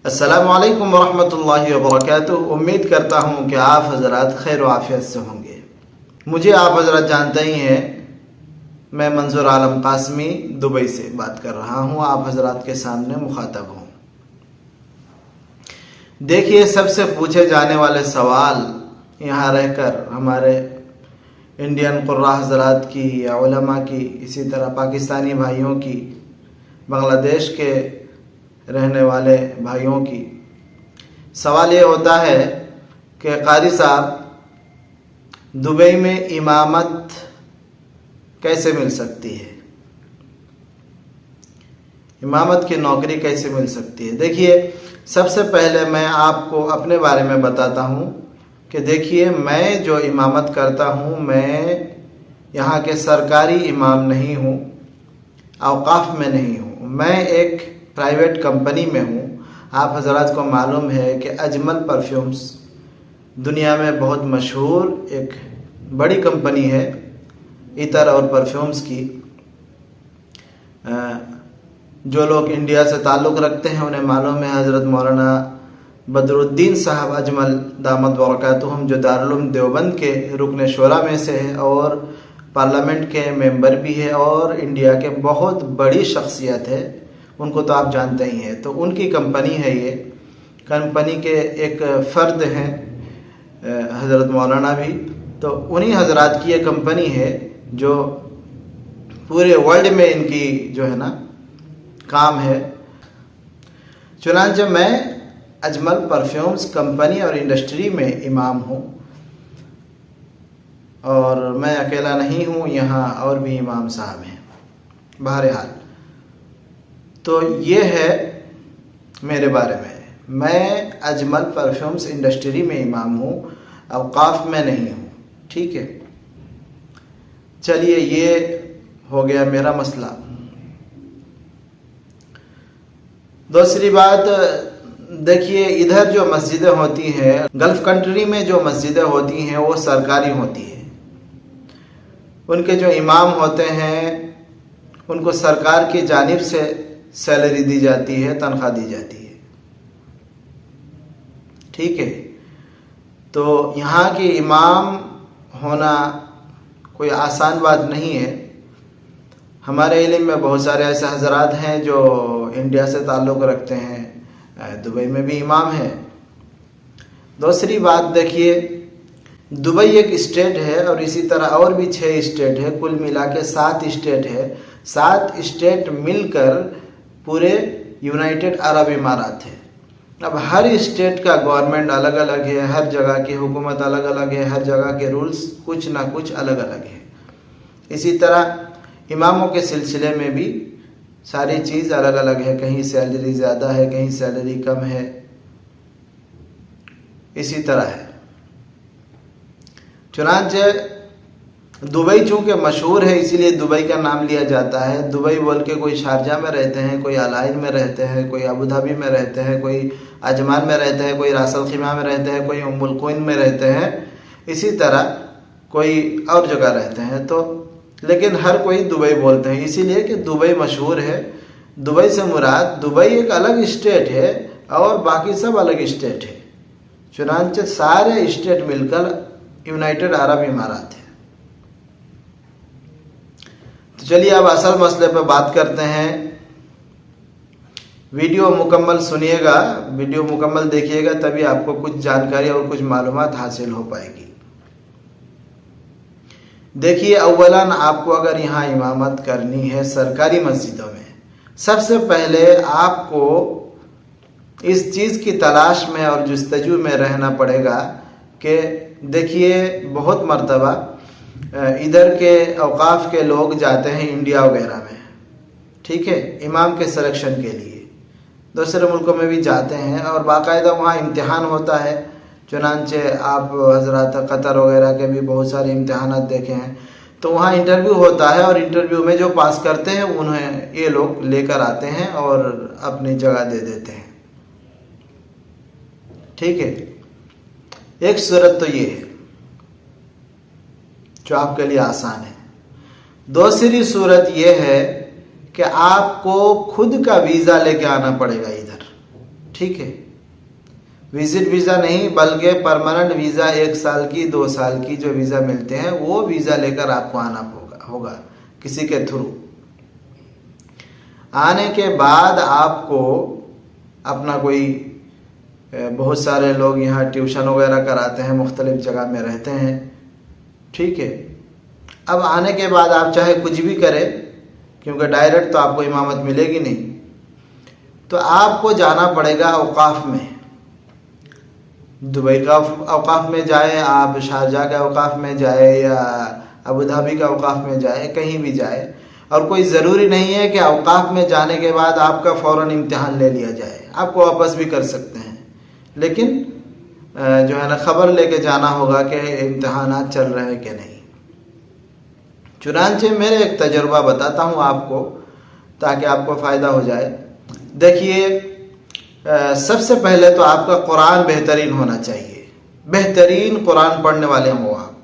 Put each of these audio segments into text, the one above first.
अस्सलामुअलैकुम वरहमतुल्लाहि वबरकातुहू। उम्मीद करता हूँ कि आप हज़रात खैर आफियत से होंगे। मुझे आप हज़रात जानते ही हैं, मैं मंजूर आलम कासमी दुबई से बात कर रहा हूँ, आप हज़रात के सामने मुखातब हूँ। देखिए, सबसे पूछे जाने वाले सवाल यहाँ रहकर हमारे इंडियन कुर्रा हज़रात की या उलमा की, इसी तरह पाकिस्तानी भाइयों की, बांग्लादेश के रहने वाले भाइयों की सवाल ये होता है कि कारी साहब, दुबई में इमामत कैसे मिल सकती है, इमामत की नौकरी कैसे मिल सकती है। देखिए, सबसे पहले मैं आपको अपने बारे में बताता हूँ कि देखिए, मैं जो इमामत करता हूँ, मैं यहाँ के सरकारी इमाम नहीं हूँ, औकाफ में नहीं हूँ, मैं एक प्राइवेट कंपनी में हूँ। आप हज़रात को मालूम है कि अजमल परफ्यूम्स दुनिया में बहुत मशहूर एक बड़ी कंपनी है इतर और परफ्यूम्स की। जो लोग इंडिया से ताल्लुक़ रखते हैं उन्हें मालूम है, हज़रत मौलाना बदरुद्दीन साहब अजमल दामद बरकातुहुम, जो दारुल उलूम देवबंद के रुकन शोरा में से है और पार्लियामेंट के मेंबर भी है और इंडिया के बहुत बड़ी शख्सियत है, उनको तो आप जानते ही हैं। तो उनकी कंपनी है, ये कंपनी के एक फ़र्द हैं हज़रत मौलाना भी, तो उन्हीं हज़रात की ये कंपनी है जो पूरे वर्ल्ड में इनकी जो है ना काम है। चुनांचे मैं अजमल परफ्यूम्स कंपनी और इंडस्ट्री में इमाम हूँ और मैं अकेला नहीं हूँ, यहाँ और भी इमाम साहब हैं। बहरहाल, तो ये है मेरे बारे में। मैं अजमल परफ्यूम्स इंडस्ट्री में इमाम हूँ, औकाफ में नहीं हूँ। ठीक है, चलिए, ये हो गया मेरा मसला। दूसरी बात, देखिए, इधर जो मस्जिदें होती हैं, गल्फ कंट्री में जो मस्जिदें होती हैं वो सरकारी होती है। उनके जो इमाम होते हैं उनको सरकार की जानिब से सैलरी दी जाती है, तनख्वाह दी जाती है। ठीक है, तो यहाँ के इमाम होना कोई आसान बात नहीं है। हमारे इल्म में बहुत सारे ऐसे हजरात हैं जो इंडिया से ताल्लुक़ रखते हैं, दुबई में भी इमाम हैं। दूसरी बात, देखिए, दुबई एक स्टेट है और इसी तरह और भी 6 स्टेट है, कुल मिला के 7 स्टेट है। 7 स्टेट मिलकर पूरे यूनाइटेड अरब इमारात है। अब हर स्टेट का गवर्नमेंट अलग अलग है, हर जगह की हुकूमत अलग अलग है, हर जगह के रूल्स कुछ ना कुछ अलग अलग है। इसी तरह इमामों के सिलसिले में भी सारी चीज़ अलग अलग है, कहीं सैलरी ज़्यादा है, कहीं सैलरी कम है, इसी तरह है। चुनांचे दुबई चूँकि मशहूर है इसीलिए दुबई का नाम लिया जाता है। दुबई बोल के कोई शारजा में रहते हैं, कोई अलाइन में रहते हैं, कोई अबू धाबी में रहते हैं, कोई अजमान में रहते हैं, कोई रासल खिमा में रहते हैं, कोई उम्मुल कुइन में रहते हैं, इसी तरह कोई और जगह रहते हैं। तो लेकिन हर कोई दुबई बोलते हैं, इसीलिए कि दुबई मशहूर है। दुबई से मुराद, दुबई एक अलग स्टेट है और बाकी सब अलग स्टेट है। चुनांचे सारे स्टेट मिलकर यूनाइटेड अरब इमारात है। तो चलिए, अब असल मसले पर बात करते हैं। वीडियो मुकम्मल सुनिएगा, वीडियो मुकम्मल देखिएगा, तभी आपको कुछ जानकारी और कुछ मालूमात हासिल हो पाएगी। देखिए, अव्वलन आपको अगर यहाँ इमामत करनी है सरकारी मस्जिदों में, सबसे पहले आपको इस चीज़ की तलाश में और जुस्तजू में रहना पड़ेगा कि देखिए, बहुत मर्तबा इधर के औकाफ के लोग जाते हैं इंडिया वगैरह में, ठीक है, इमाम के सिलेक्शन के लिए। दूसरे मुल्कों में भी जाते हैं और बाकायदा वहाँ इम्तिहान होता है। चुनांचे आप हजरात कतर वगैरह के भी बहुत सारे इम्तिहानात देखे हैं, तो वहाँ इंटरव्यू होता है और इंटरव्यू में जो पास करते हैं उन्हें ये लोग लेकर आते हैं और अपनी जगह दे देते हैं। ठीक है, एक सूरत तो ये है जो आपके लिए आसान है। दूसरी सूरत ये है कि आपको खुद का वीज़ा लेके आना पड़ेगा इधर। ठीक है। विजिट वीज़ा नहीं बल्कि परमानेंट वीज़ा 1 साल की 2 साल की जो वीज़ा मिलते हैं वो वीज़ा लेकर आपको आना होगा किसी के थ्रू। आने के बाद आपको अपना कोई बहुत सारे लोग यहाँ ट्यूशन वगैरह कराते हैं, मुख्तलिफ जगह में रहते हैं, ठीक है। अब आने के बाद आप चाहे कुछ भी करें, क्योंकि डायरेक्ट तो आपको इमामत मिलेगी नहीं, तो आपको जाना पड़ेगा औकाफ में। दुबई का औकाफ में जाए आप, शारजाह के औकाफ में जाए या अबू धाबी का औकाफ में जाए, कहीं भी जाए, और कोई ज़रूरी नहीं है कि औकाफ में जाने के बाद आपका फ़ौरन इम्तिहान ले लिया जाए, आपको वापस भी कर सकते हैं, लेकिन जो है ना खबर लेके जाना होगा कि इम्तिहानात चल रहे हैं कि नहीं। चुनांचे मेरे एक तजुर्बा बताता हूँ आपको ताकि आपको फ़ायदा हो जाए। देखिए, सबसे पहले तो आपका कुरान बेहतरीन होना चाहिए, बेहतरीन कुरान पढ़ने वाले हो आप,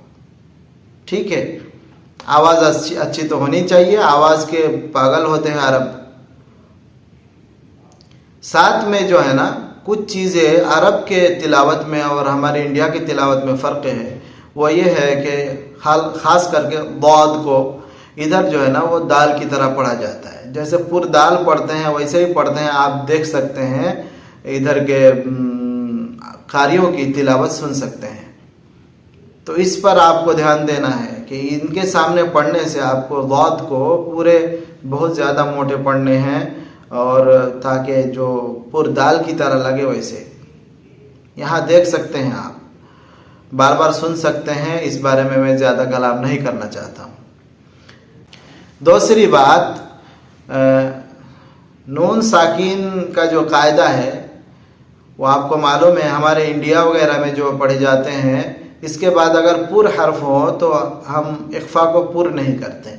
ठीक है। आवाज़ अच्छी तो होनी चाहिए, आवाज़ के पागल होते हैं अरब। साथ में जो है ना कुछ चीज़ें अरब के तिलावत में और हमारे इंडिया की तिलावत में फ़र्क है। वो ये है कि ख़ास करके दौद को इधर जो है ना वो दाल की तरह पढ़ा जाता है, जैसे पुर दाल पढ़ते हैं वैसे ही पढ़ते हैं। आप देख सकते हैं इधर के कारियों की तिलावत सुन सकते हैं। तो इस पर आपको ध्यान देना है कि इनके सामने पढ़ने से आपको दौद को पूरे बहुत ज़्यादा मोटे पढ़ने हैं, और ताकि जो पुर दाल की तरह लगे वैसे। यहाँ देख सकते हैं आप, बार बार सुन सकते हैं। इस बारे में मैं ज़्यादा कलाम नहीं करना चाहता हूँ। दूसरी बात, नून साकिन का जो कायदा है वो आपको मालूम है, हमारे इंडिया वगैरह में जो पढ़े जाते हैं, इसके बाद अगर पुर हर्फ हो तो हम इख्फा को पुर नहीं करते,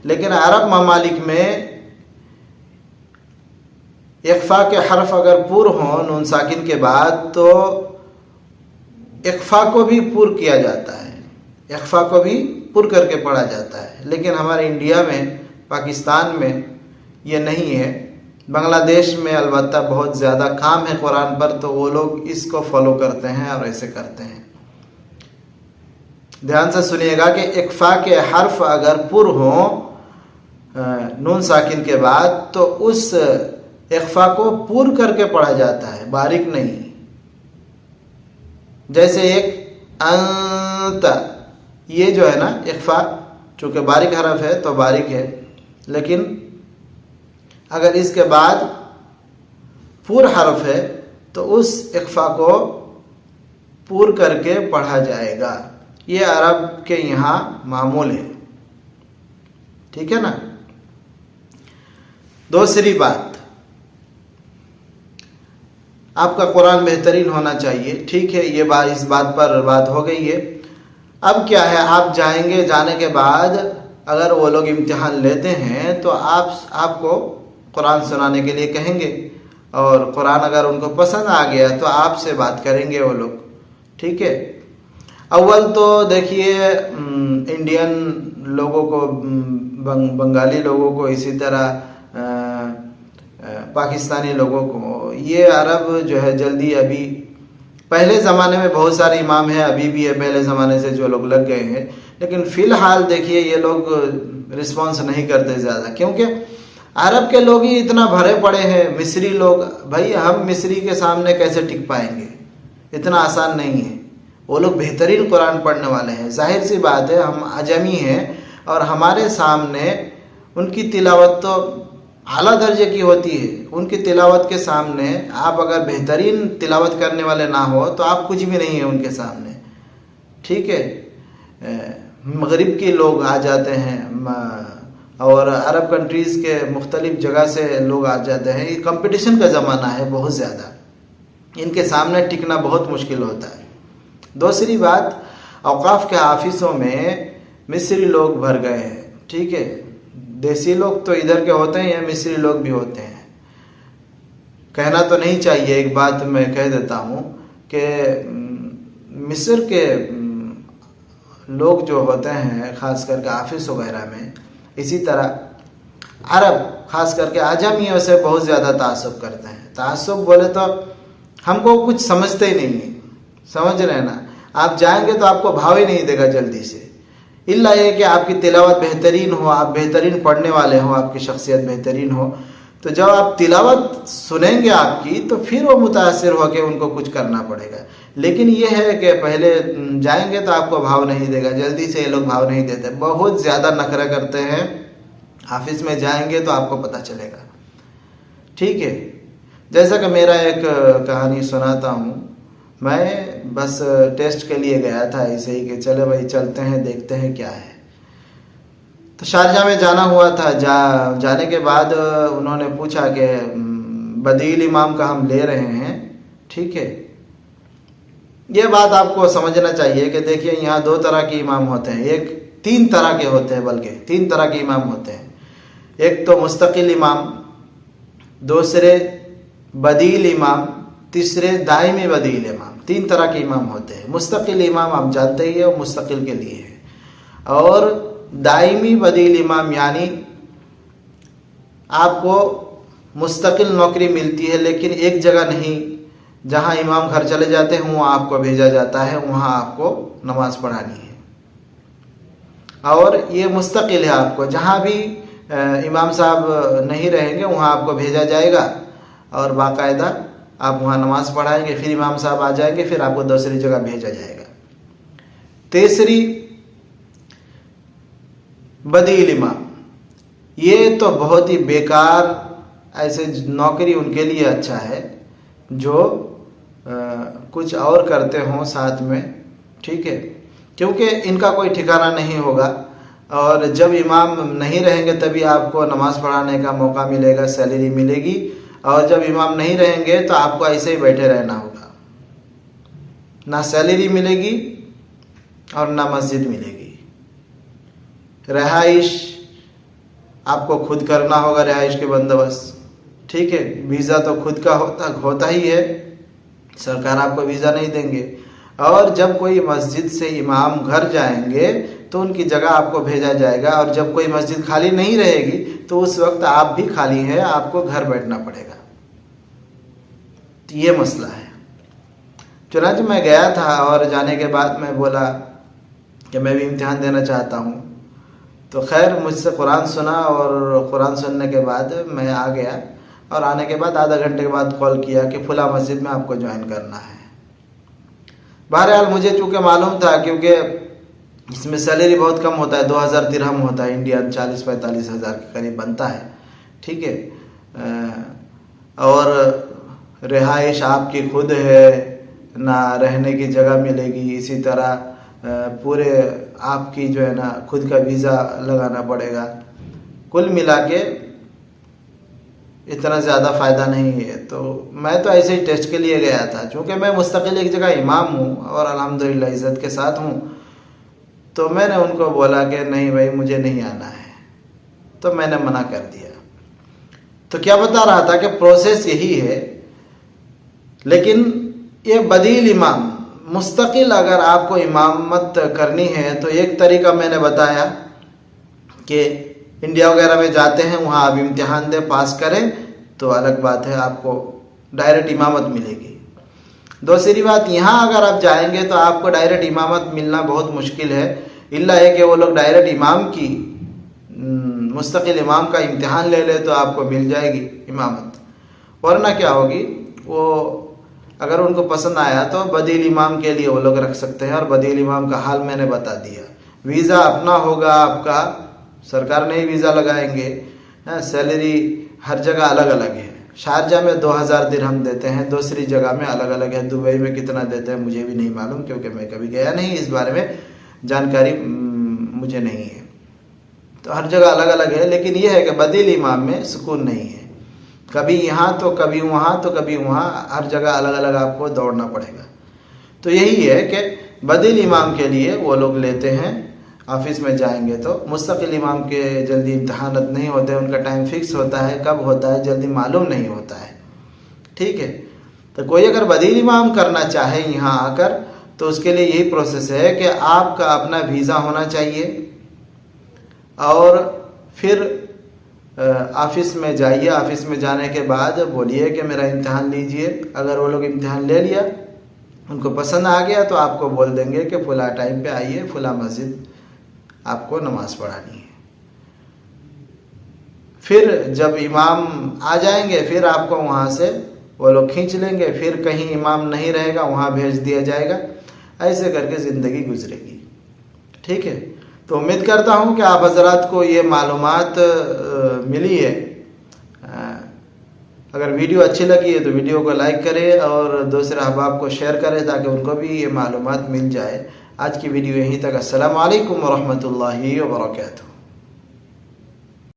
लेकिन अरब ममालिक में इख्फा के हर्फ अगर पुर हो नून साकिन के बाद तो इख्फा को भी पुर किया जाता है, इख्फा को भी पुर करके पढ़ा जाता है। लेकिन हमारे इंडिया में, पाकिस्तान में ये नहीं है। बांग्लादेश में अलबत्ता बहुत ज़्यादा काम है कुरान पर, तो वो लोग इसको फॉलो करते हैं और ऐसे करते हैं। ध्यान से सुनिएगा कि इख्फा के हर्फ अगर पुर हो नून साकिन के बाद तो उस इख्फा को पुर करके पढ़ा जाता है, बारीक नहीं। जैसे एक अंत, ये जो है ना इख्फा, चूँकि बारीक हरफ है तो बारीक है, लेकिन अगर इसके बाद पुर हरफ है तो उस इख्फा को पुर करके पढ़ा जाएगा। ये अरब के यहाँ मामूल है, ठीक है ना। दूसरी बात, आपका कुरान बेहतरीन होना चाहिए, ठीक है। ये बात, इस बात पर बात हो गई है। अब क्या है, आप जाएंगे, जाने के बाद अगर वो लोग इम्तिहान लेते हैं तो आपको कुरान सुनाने के लिए कहेंगे, और कुरान अगर उनको पसंद आ गया तो आपसे बात करेंगे वो लोग, ठीक है। अव्वल तो देखिए, इंडियन लोगों को, बंगाली लोगों को, इसी तरह पाकिस्तानी लोगों को, ये अरब जो है जल्दी, अभी पहले ज़माने में बहुत सारे इमाम हैं, अभी भी है, पहले ज़माने से जो लोग लग गए हैं, लेकिन फ़िलहाल देखिए ये लोग रिस्पॉन्स नहीं करते ज़्यादा, क्योंकि अरब के लोग ही इतना भरे पड़े हैं। मिस्री लोग, भाई हम मिस्री के सामने कैसे टिक पाएंगे, इतना आसान नहीं है। वो लोग बेहतरीन कुरान पढ़ने वाले हैं, जाहिर सी बात है, हम अजमी हैं और हमारे सामने उनकी तिलावत तो आला दर्जे की होती है। उनकी तिलावत के सामने आप अगर बेहतरीन तिलावत करने वाले ना हो तो आप कुछ भी नहीं है उनके सामने, ठीक है। मगरिब के लोग आ जाते हैं और अरब कंट्रीज़ के मुख्तलिफ जगह से लोग आ जाते हैं। ये कंपटीशन का ज़माना है बहुत ज़्यादा, इनके सामने टिकना बहुत मुश्किल होता है। दूसरी बात, औकाफ के ऑफिसों में मिस्री लोग भर गए हैं, ठीक है। देसी लोग तो इधर के होते हैं, या मिस्री लोग भी होते हैं। कहना तो नहीं चाहिए, एक बात मैं कह देता हूँ कि मिस्र के लोग जो होते हैं ख़ास करके ऑफिस वगैरह में, इसी तरह अरब ख़ास करके आजमियों से बहुत ज़्यादा तासुब करते हैं। तासुब बोले तो हमको कुछ समझते ही नहीं है, समझ रहे हैं ना। आप जाएंगे तो आपको भाव ही नहीं देगा जल्दी से, इल्ला ये कि आपकी तिलावत बेहतरीन हो, आप बेहतरीन पढ़ने वाले हो, आपकी शख्सियत बेहतरीन हो, तो जब आप तिलावत सुनेंगे आपकी तो फिर वो मुतासिर हो के उनको कुछ करना पड़ेगा। लेकिन ये है कि पहले जाएंगे तो आपको भाव नहीं देगा, जल्दी से ये लोग भाव नहीं देते, बहुत ज़्यादा नखरा करते हैं। ऑफिस में जाएंगे तो आपको पता चलेगा, ठीक है। जैसा कि मेरा एक कहानी सुनाता हूँ, मैं बस टेस्ट के लिए गया था ऐसे ही कि चले भाई चलते हैं देखते हैं क्या है। तो शारजा में जाना हुआ था। जाने के बाद उन्होंने पूछा कि बदील इमाम का हम ले रहे हैं, ठीक है। ये बात आपको समझना चाहिए कि देखिए यहाँ दो तरह के इमाम होते हैं, एक तीन तरह के होते हैं, बल्कि तीन तरह के इमाम होते हैं। एक तो मुस्तकिल इमाम, दूसरे बदील इमाम, तीसरे दायमी बदील इमाम। तीन तरह के इमाम होते हैं। मुस्तकिल इमाम आप जानते ही है, वो मुस्तकिल के लिए है, और दायमी बदील इमाम यानी आपको मुस्तकिल नौकरी मिलती है लेकिन एक जगह नहीं, जहां इमाम घर चले जाते हैं वहाँ आपको भेजा जाता है, वहाँ आपको नमाज पढ़ानी है। और ये मुस्तकिल है, आपको जहाँ भी इमाम साहब नहीं रहेंगे वहाँ आपको भेजा जाएगा और बाकायदा आप वहाँ नमाज पढ़ाएंगे, फिर इमाम साहब आ जाएंगे, फिर आपको दूसरी जगह भेजा जाएगा। तीसरी बदील इमाम, ये तो बहुत ही बेकार, ऐसे नौकरी उनके लिए अच्छा है जो कुछ और करते हों साथ में, ठीक है, क्योंकि इनका कोई ठिकाना नहीं होगा और जब इमाम नहीं रहेंगे तभी आपको नमाज पढ़ाने का मौका मिलेगा, सैलरी मिलेगी, और जब इमाम नहीं रहेंगे तो आपको ऐसे ही बैठे रहना होगा, ना सैलरी मिलेगी और ना मस्जिद मिलेगी। रहाइश आपको खुद करना होगा, रहाइश के बंदोबस्त, ठीक है। वीज़ा तो खुद का होता ही है, सरकार आपको वीज़ा नहीं देंगे। और जब कोई मस्जिद से इमाम घर जाएंगे तो उनकी जगह आपको भेजा जाएगा, और जब कोई मस्जिद खाली नहीं रहेगी तो उस वक्त आप भी खाली हैं, आपको घर बैठना पड़ेगा। तो ये मसला है। चुनांचे मैं गया था और जाने के बाद मैं बोला कि मैं भी इम्तिहान देना चाहता हूँ। तो खैर मुझसे कुरान सुना और कुरान सुनने के बाद मैं आ गया, और आने के बाद आधा घंटे के बाद कॉल किया कि फुला मस्जिद में आपको ज्वाइन करना है। बहरहाल मुझे चूँकि मालूम था, क्योंकि इसमें सैलरी बहुत कम होता है, 2000 दिरहम होता है, इंडियन 40-45 हज़ार के करीब बनता है, ठीक है। और रिहाइश आपकी खुद है, ना रहने की जगह मिलेगी, इसी तरह पूरे आपकी जो है ना खुद का वीज़ा लगाना पड़ेगा। कुल मिला के इतना ज़्यादा फ़ायदा नहीं है। तो मैं तो ऐसे ही टेस्ट के लिए गया था, चूँकि मैं मुस्तकिल एक जगह इमाम हूँ और अल्हम्दुलिल्लाह इज़्ज़त के साथ हूँ। तो मैंने उनको बोला कि नहीं भाई मुझे नहीं आना है, तो मैंने मना कर दिया। तो क्या बता रहा था कि प्रोसेस यही है, लेकिन ये बदील इमाम, मुस्तकिल अगर आपको इमामत करनी है तो एक तरीका मैंने बताया कि इंडिया वगैरह में जाते हैं, वहाँ आप इम्तिहान दें, पास करें तो अलग बात है, आपको डायरेक्ट इमामत मिलेगी। दूसरी बात, यहाँ अगर आप जाएंगे तो आपको डायरेक्ट इमामत मिलना बहुत मुश्किल है, इल्ला है कि वो लोग डायरेक्ट इमाम की मुस्तकिल इमाम का इम्तिहान ले ले तो आपको मिल जाएगी इमामत। वरना क्या होगी, वो अगर उनको पसंद आया तो बदील इमाम के लिए वो लोग रख सकते हैं। और बदील इमाम का हाल मैंने बता दिया। वीज़ा अपना होगा आपका, सरकार नहीं वीज़ा लगाएंगे, सैलरी हर जगह अलग अलग है। शारजा में 2000 दिरहम देते हैं, दूसरी जगह में अलग अलग है। दुबई में कितना देते हैं मुझे भी नहीं मालूम, क्योंकि मैं कभी गया नहीं, इस बारे में जानकारी मुझे नहीं है। तो हर जगह अलग अलग है, लेकिन यह है कि बदील इमाम में सुकून नहीं है, कभी यहाँ तो कभी वहाँ तो कभी वहाँ, हर जगह अलग अलग आपको दौड़ना पड़ेगा। तो यही है कि बदील इमाम के लिए वो लोग लेते हैं। ऑफिस में जाएंगे तो मुस्तकिल इमाम के जल्दी इम्तहानात नहीं होते, उनका टाइम फिक्स होता है, कब होता है जल्दी मालूम नहीं होता है, ठीक है। तो कोई अगर बदील इमाम करना चाहे यहाँ आकर तो उसके लिए यही प्रोसेस है कि आपका अपना वीज़ा होना चाहिए, और फिर ऑफिस में जाइए, ऑफिस में जाने के बाद बोलिए कि मेरा इम्तिहान लीजिए। अगर वो लोग इम्तिहान ले लिया, उनको पसंद आ गया, तो आपको बोल देंगे कि फुला टाइम पे आइए, फुला मस्जिद आपको नमाज पढ़ानी है। फिर जब इमाम आ जाएंगे, फिर आपको वहाँ से वो लोग खींच लेंगे, फिर कहीं इमाम नहीं रहेगा वहाँ भेज दिया जाएगा। ऐसे करके ज़िंदगी गुजरेगी। ठीक है, तो उम्मीद करता हूँ कि आप हजरात को ये मालूमात मिली है। अगर वीडियो अच्छी लगी है तो वीडियो को लाइक करें और दूसरे अहबाब को शेयर करें ताकि उनको भी ये मालूमात मिल जाए। आज की वीडियो यहीं तक। अस्सलामु अलैकुम वरहमतुल्लाहि वबरकातुहू।